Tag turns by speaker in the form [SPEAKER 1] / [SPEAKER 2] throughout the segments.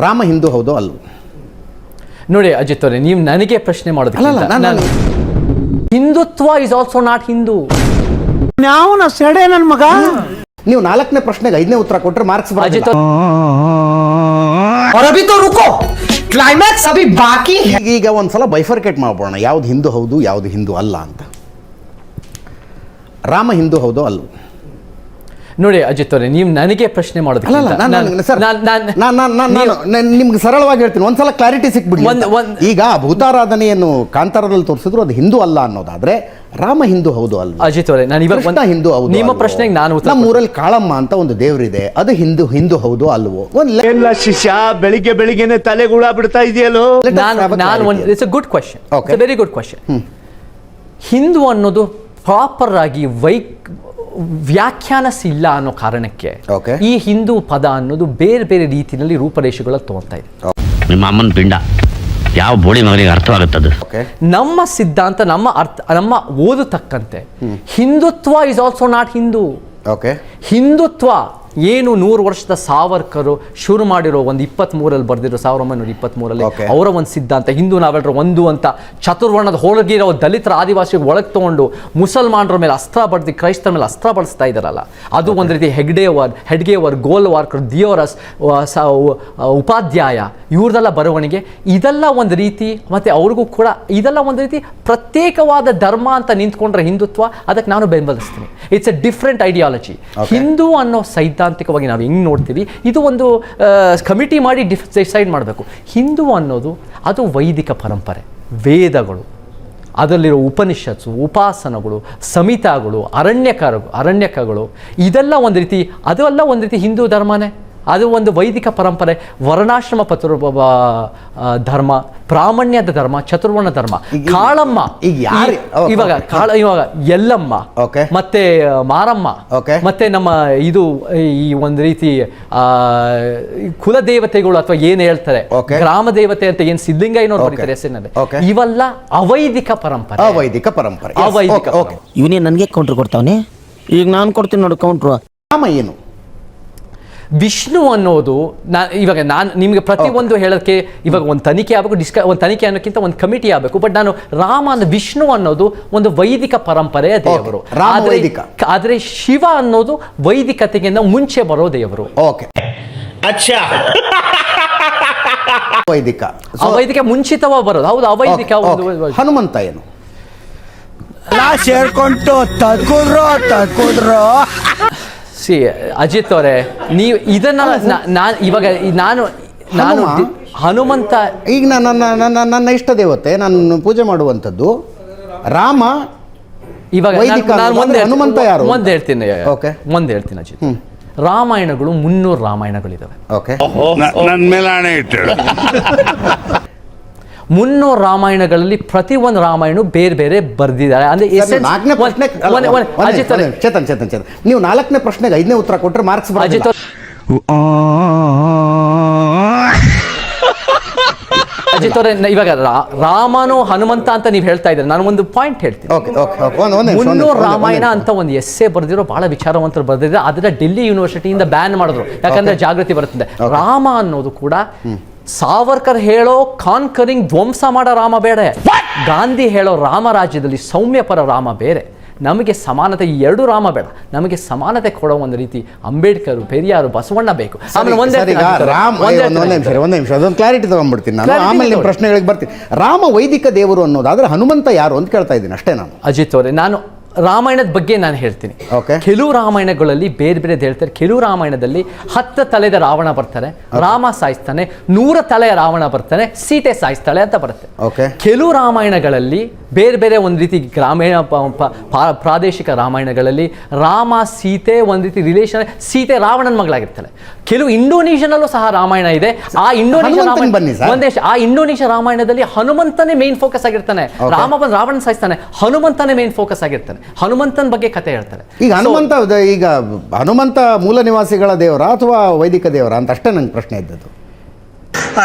[SPEAKER 1] ರಾಮ ಹಿಂದೂ ಹೌದು ಅಲ್ವ?
[SPEAKER 2] ನೋಡಿ ಅಜಿತ್ ಅವರೇ, ನೀವು ನನಗೆ ಪ್ರಶ್ನೆ ಮಾಡೋದಕ್ಕಿಂತ Hindutva is also not Hindu.
[SPEAKER 3] ಯಾವನ ಸೆಡೆ ನನ್ನ ಮಗ.
[SPEAKER 1] ನೀವು 4ನೇ ಪ್ರಶ್ನೆಗೆ 5ನೇ ಉತ್ತರ ಕೊಟ್ಟರೆ ಮಾರ್ಕ್ಸ್
[SPEAKER 2] ಅಜಿತ್
[SPEAKER 3] और अभी तो रुको, क्लाइमैक्स अभी बाकी है.
[SPEAKER 1] ಈಗ ಒಂದ್ಸಲ ಬೈಫರ್ಕೇಟ್ ಮಾಡ್ಬೋಣ, ಯಾವ್ದು ಹಿಂದೂ ಹೌದು ಯಾವ್ದು ಹಿಂದೂ ಅಲ್ಲ ಅಂತ. ರಾಮ ಹಿಂದೂ ಹೌದು ಅಲ್ವ?
[SPEAKER 2] ನೋಡಿ ಅಜಿತ್ ಅವರೇ, ನೀವು ನನಗೆ ಪ್ರಶ್ನೆ ಮಾಡೋದಕ್ಕಿಂತ
[SPEAKER 1] ನಿಮ್ಗೆ ಸರಳವಾಗಿ ಹೇಳ್ತೀನಿ, ಒಂದ್ಸಲ ಕ್ಲಾರಿಟಿ ಸಿಕ್ಬಿಡಿ. ಈಗ ಭೂತಾರಾಧನೆಯನ್ನು ಕಾಂತಾರದಲ್ಲಿ ತೋರಿಸಿದ್ರು ಅದು ಹಿಂದೂ ಅಲ್ಲ ಅನ್ನೋದಾದ್ರೆ ರಾಮ ಹಿಂದೂ ಹೌದು ಅಲ್ವ?
[SPEAKER 2] ಅಜಿತ್ ಅವರೇ, ನಾನು ಇವಾಗ
[SPEAKER 1] ಹಿಂದೂ ಹೌದು.
[SPEAKER 2] ನಿಮ್ಮ ಪ್ರಶ್ನೆಗೆ ನಾನು
[SPEAKER 1] ನಮ್ಮ ಊರಲ್ಲಿ ಕಾಳಮ್ಮ ಅಂತ ಒಂದು ದೇವರಿದೆ, ಅದು ಹಿಂದೂ ಹೌದು ಅಲ್ವೋ?
[SPEAKER 4] ಎಲ್ಲ ಶಿಷ್ಯ ಬೆಳಿಗ್ಗೆ ಬೆಳಿಗ್ಗೆನೆ ತಲೆಗುಳ ಬಿಡ್ತಾ ಇದೆಯಲ್ಲೋ.
[SPEAKER 2] It's a good question, it's a very good question. Hindu ಅನ್ನೋದು ಪ್ರಾಪರ್ ಆಗಿ ವ್ಯಾಖ್ಯಾನಿಸಿಲ್ಲ ಅನ್ನೋ ಕಾರಣಕ್ಕೆ ಈ ಹಿಂದೂ ಪದ ಅನ್ನೋದು ಬೇರೆ ಬೇರೆ ರೀತಿಯಲ್ಲಿ ರೂಪರೇಷೆಗಳಲ್ಲಿ ತಗೊಳ್ತಾ ಇದೆ.
[SPEAKER 5] ನಿಮ್ಮ ಅಮ್ಮನ ಪಿಂಡ ಯಾವ ಬೋಳಿ ಮಗನಿಗೆ ಅರ್ಥವಾಗುತ್ತದೆ?
[SPEAKER 2] ನಮ್ಮ ಸಿದ್ಧಾಂತ, ನಮ್ಮ ಓದತಕ್ಕಂತೆ Hindutva is also not Hindu. Hindutva ಏನು 100 ವರ್ಷದ ಸಾವರ್ಕರು ಶುರು ಮಾಡಿರೋ ಒಂದು 23ರಲ್ಲಿ ಬರೆದಿರೋ 1923ರಲ್ಲಿ ಅವರ ಒಂದು ಸಿದ್ಧಾಂತ, ಹಿಂದೂ ನಾವೆಲ್ಲರೂ ಒಂದು ಅಂತ ಚತುರ್ವರ್ಣದ ಹೊರಗಿರೋ ದಲಿತರ ಆದಿವಾಸಿಗೆ ಒಳಗೆ ತಗೊಂಡು ಮುಸಲ್ಮಾನರ ಮೇಲೆ ಅಸ್ತ್ರ ಬಡ್ದು ಕ್ರೈಸ್ತರ ಮೇಲೆ ಅಸ್ತ್ರ ಬಳಸ್ತಾ ಇದ್ದಾರಲ್ಲ, ಅದು ಒಂದು ರೀತಿ ಹೆಡ್ಗೇವರ್ ಗೋಲ್ವಾರ್ಕರ್, ದಿಯೋರಸ್, ಉಪಾಧ್ಯಾಯ ಇವ್ರದೆಲ್ಲ ಬರವಣಿಗೆ, ಇದೆಲ್ಲ ಒಂದು ರೀತಿ. ಮತ್ತು ಅವ್ರಿಗೂ ಕೂಡ ಇದೆಲ್ಲ ಒಂದು ರೀತಿ ಪ್ರತ್ಯೇಕವಾದ ಧರ್ಮ ಅಂತ ನಿಂತ್ಕೊಂಡ್ರೆ ಹಿಂದುತ್ವ, ಅದಕ್ಕೆ ನಾನು ಬೆಂಬಲಿಸ್ತೀನಿ. It's a different ideology. Hindu ಅನ್ನೋ ಸೈದ್ಧಾಂತಿಕವಾಗಿ ನಾವು ಹೆಂಗೆ ನೋಡ್ತೀವಿ, ಇದು ಒಂದು ಕಮಿಟಿ ಮಾಡಿ ಡಿಸೈಡ್ ಮಾಡಬೇಕು. ಹಿಂದೂ ಅನ್ನೋದು ಅದು ವೈದಿಕ ಪರಂಪರೆ, ವೇದಗಳು, ಅದರಲ್ಲಿರೋ ಉಪನಿಷತ್ಸು, ಉಪಾಸನಗಳು, ಸಮಿತಾಗಳು, ಅರಣ್ಯಕಗಳು, ಇದೆಲ್ಲ ಒಂದು ರೀತಿ, ಅದೆಲ್ಲ ಒಂದು ರೀತಿ ಹಿಂದೂ ಧರ್ಮನೇ. ಅದು ಒಂದು ವೈದಿಕ ಪರಂಪರೆ, ವರ್ಣಾಶ್ರಮ ಧರ್ಮ, ಪ್ರಾಮಾಣ್ಯದ ಧರ್ಮ, ಚತುರ್ವರ್ಣ ಧರ್ಮ. ಕಾಳಮ್ಮ ಇವಾಗ ಎಲ್ಲಮ್ಮ, ಮತ್ತೆ ಮಾರಮ್ಮ, ಮತ್ತೆ ನಮ್ಮ ಇದು ಈ ಒಂದು ರೀತಿ ಕುಲದೇವತೆಗಳು ಅಥವಾ ಏನ್ ಹೇಳ್ತಾರೆ ಗ್ರಾಮ ದೇವತೆ ಅಂತ ಏನ್ ಸಿದ್ಧಲಿಂಗಯ್ಯನವ್ರು ಬರೀತಾರೆ ಹೆಸರಿನಲ್ಲಿ, ಇವೆಲ್ಲ ಅವೈದಿಕ ಪರಂಪರೆ.
[SPEAKER 3] ಇವನೇ ನನಗೆ ಕೌಂಟ್ರ್ ಕೊಡ್ತಾವನೆ, ಈಗ ನಾನು ಕೊಡ್ತೀನಿ ನೋಡು ಕೌಂಟ್ರು.
[SPEAKER 1] ರಾಮ ಏನು?
[SPEAKER 2] ವಿಷ್ಣು ಅನ್ನೋದು ಇವಾಗ ನಾನು ನಿಮಗೆ ಪ್ರತಿಯೊಂದು ಹೇಳೋಕ್ಕೆ ಇವಾಗ ಒಂದು ತನಿಖೆ ಆಗಬೇಕು, ಒಂದು ತನಿಖೆ ಅನ್ನೋಕ್ಕಿಂತ ಒಂದು ಕಮಿಟಿ ಆಗಬೇಕು. ಬಟ್ ನಾನು ರಾಮ ವಿಷ್ಣು ಅನ್ನೋದು ಒಂದು ವೈದಿಕ ಪರಂಪರೆಯ ದೇವರು, ಆದರೆ ಶಿವ ಅನ್ನೋದು ವೈದಿಕತೆಗಿಂತ ಮುಂಚೆ ಬರೋ ದೇವರು. ಅವೈದಿಕ ಮುಂಚಿತವಾಗಿ ಬರೋದು. ಹೌದು, ಅವೈದಿಕ.
[SPEAKER 1] ಹನುಮಂತ ಏನು?
[SPEAKER 3] ಸೇರ್ಕೊಂಡು ತಗುದ್ರು.
[SPEAKER 2] ಸಿ ಅಜಿತ್ ಅವರೇ, ನೀವು ಇದನ್ನ ನಾನು ಹನುಮಂತ
[SPEAKER 1] ಈಗ ನನ್ನ ಇಷ್ಟ ದೇವತೆ, ನಾನು ಪೂಜೆ ಮಾಡುವಂಥದ್ದು ರಾಮ.
[SPEAKER 2] ಇವಾಗ
[SPEAKER 1] ಹನುಮಂತ ಯಾರು?
[SPEAKER 2] ಮುಂದೆ ಹೇಳ್ತೀನಿ ಅಜಿತ್. ರಾಮಾಯಣಗಳು 300 ರಾಮಾಯಣಗಳಿದಾವೆ. 300 ರಾಮಾಯಣಗಳಲ್ಲಿ ಪ್ರತಿಯೊಂದು ರಾಮಾಯಣ ಬೇರೆ ಬೇರೆ ಬರೆದಿದ್ದಾರೆ. ಅಂದ್ರೆ
[SPEAKER 1] ಚೇತನ್, ನೀವು 4ನೇ ಪ್ರಶ್ನೆಗೆ 5ನೇ ಉತ್ತರ ಕೊಟ್ಟರೆ ಮಾರ್ಕ್ಸ್
[SPEAKER 2] ಅಜಿತ್ ಅವರೇ, ಇವಾಗ ರಾಮನು ಹನುಮಂತ ಅಂತ ನೀವು ಹೇಳ್ತಾ ಇದ್ದಾರೆ, ನಾನು ಒಂದು ಪಾಯಿಂಟ್ ಹೇಳ್ತೀನಿ. 300 ರಾಮಾಯಣ ಅಂತ ಒಂದು ಎಸ್ಸೆ ಬರೆದಿರೋ ಬಹಳ ವಿಚಾರವಂತರು ಬರೆದಿದ್ದಾರೆ. ಅದನ್ನ ಡೆಲ್ಲಿ ಯೂನಿವರ್ಸಿಟಿಯಿಂದ ಬ್ಯಾನ್ ಮಾಡಿದ್ರು, ಯಾಕಂದ್ರೆ ಜಾಗೃತಿ ಬರುತ್ತದೆ. ರಾಮ ಅನ್ನೋದು ಕೂಡ ಸಾವರ್ಕರ್ ಹೇಳೋ ಕಾನ್ಕರಿಂಗ್ ಧ್ವಂಸ ಮಾಡೋ ರಾಮ ಬೇಡ, ಗಾಂಧಿ ಹೇಳೋ ರಾಮರಾಜ್ಯದಲ್ಲಿ ಸೌಮ್ಯಪರ ರಾಮ ಬೇರೆ. ನಮಗೆ ಸಮಾನತೆ, ಈ 2 ರಾಮ ಬೇಡ, ನಮಗೆ ಸಮಾನತೆ ಕೊಡೋ ಒಂದು ರೀತಿ ಅಂಬೇಡ್ಕರ್, ಪೆರಿಯಾರು, ಬಸವಣ್ಣ ಬೇಕು.
[SPEAKER 1] ಅದೊಂದು ಕ್ಲಾರಿಟಿ ತಗೊಂಡ್ಬಿಡ್ತೀನಿ ನಾನು, ಆಮೇಲೆ ನಿಮ್ಮ ಪ್ರಶ್ನೆಗಳಿಗೆ ಬರ್ತೀನಿ. ರಾಮ ವೈದಿಕ ದೇವರು ಅನ್ನೋದಾದ್ರೆ ಹನುಮಂತ ಯಾರು ಅಂತ ಕೇಳ್ತಾ ಇದ್ದೀನಿ ಅಷ್ಟೇ ನಾನು.
[SPEAKER 2] ಅಜಿತ್ ಅವರೇ, ನಾನು ರಾಮಾಯಣದ ಬಗ್ಗೆ ನಾನು ಹೇಳ್ತೀನಿ. ಕೆಲವು ರಾಮಾಯಣಗಳಲ್ಲಿ ಬೇರೆ ಬೇರೆ ಹೇಳ್ತಾರೆ. ಕೆಲವು ರಾಮಾಯಣದಲ್ಲಿ 10 ತಲೆದ ರಾವಣ ಬರ್ತಾನೆ, ರಾಮ ಸಾಯಿಸ್ತಾನೆ. 100 ತಲೆಯ ರಾವಣ ಬರ್ತಾನೆ, ಸೀತೆ ಸಾಯಿಸ್ತಾಳೆ ಅಂತ ಬರುತ್ತೆ. ಕೆಲವು ರಾಮಾಯಣಗಳಲ್ಲಿ ಬೇರೆ ಬೇರೆ ಒಂದು ರೀತಿ ಗ್ರಾಮೀಣ ಪ್ರಾದೇಶಿಕ ರಾಮಾಯಣಗಳಲ್ಲಿ ರಾಮ ಸೀತೆ ಒಂದು ರೀತಿ ರಿಲೇಷನ್, ಸೀತೆ ರಾವಣನ ಮಗಳಾಗಿರ್ತಾಳೆ. ಕೆಲವು ಇಂಡೋನೇಷಿಯನಲ್ಲೂ ಸಹ ರಾಮಾಯಣ ಇದೆ. ಆ ಇಂಡೋನೇಷ್ಯಾ ರಾಮಾಯಣದಲ್ಲಿ ಹನುಮಂತನೇ ಮೇನ್ ಫೋಕಸ್ ಆಗಿರ್ತಾನೆ. ರಾಮ ಬಂದು ರಾವಣನ ಸಾಯಿಸ್ತಾನೆ, ಹನುಮಂತನೇ ಮೇನ್ ಫೋಕಸ್ ಆಗಿರ್ತಾನೆ. ಹನುಮಂತನ ಬಗ್ಗೆ ಕತೆ ಹೇಳ್ತಾರೆ.
[SPEAKER 1] ಈಗ ಹನುಮಂತ ಮೂಲ ನಿವಾಸಿಗಳ ದೇವರ ಅಥವಾ ವೈದಿಕ ದೇವರ ಅಂತ ಅಷ್ಟೇ ನಂಗೆ ಪ್ರಶ್ನೆ ಇದ್ದದ್ದು.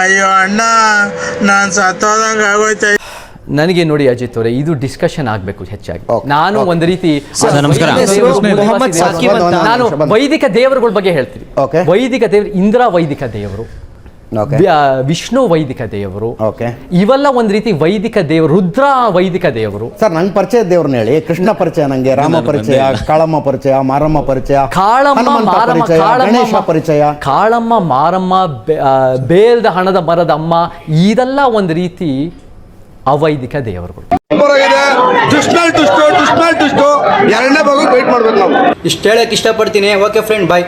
[SPEAKER 6] ಅಯ್ಯೋ ಅಣ್ಣ, ನಾನು ಸತ್ತೋದಂಗ ಆಗೋಯ್ತು.
[SPEAKER 2] ನನಗೆ ನೋಡಿ ಅಜಿತ್ ಅವರೇ, ಇದು ಡಿಸ್ಕಷನ್ ಆಗಬೇಕು ಹೆಚ್ಚಾಗಿ. ನಾನು ಒಂದು ರೀತಿ ನಾನು ವೈದಿಕ ದೇವರುಗಳ ಬಗ್ಗೆ ಹೇಳ್ತೀನಿ. ವೈದಿಕ ದೇವರು ಇಂದ್ರ ವೈದಿಕ ದೇವರು,
[SPEAKER 1] Okay.
[SPEAKER 2] ವಿಷ್ಣು ವೈದಿಕ ದೇವರು,
[SPEAKER 1] ಓಕೆ
[SPEAKER 2] ಇವೆಲ್ಲ ಒಂದು ರೀತಿ ವೈದಿಕ ದೇವರು. ರುದ್ರ ವೈದಿಕ ದೇವರು.
[SPEAKER 1] ಸರ್, ನಂಗೆ ಪರಿಚಯ ದೇವ್ರನ್ನ ಹೇಳಿ. ಕೃಷ್ಣ ಪರಿಚಯ ನಂಗೆ, ರಾಮ ಪರಿಚಯ, ಕಾಳಮ್ಮ ಪರಿಚಯ, ಮಾರಮ್ಮ ಪರಿಚಯ,
[SPEAKER 2] ಕಾಳಮ್ಮ
[SPEAKER 1] ಹನುಮಂತ
[SPEAKER 2] ಮಾರಮ್ಮ
[SPEAKER 1] ಪರಿಚಯ, ಗಣೇಶ ಪರಿಚಯ.
[SPEAKER 2] ಕಾಳಮ್ಮ ಮಾರಮ್ಮ, ಬೇಲ್ದ ಹಣದ ಮರದ ಅಮ್ಮ, ಇದೆಲ್ಲ ಒಂದು ರೀತಿ ಅವೈದಿಕ ದೇವರುಗಳು.
[SPEAKER 7] ಇಷ್ಟು ಹೇಳಕ್ ಇಷ್ಟಪಡ್ತೀನಿ. ಓಕೆ ಫ್ರೆಂಡ್, ಬಾಯ್.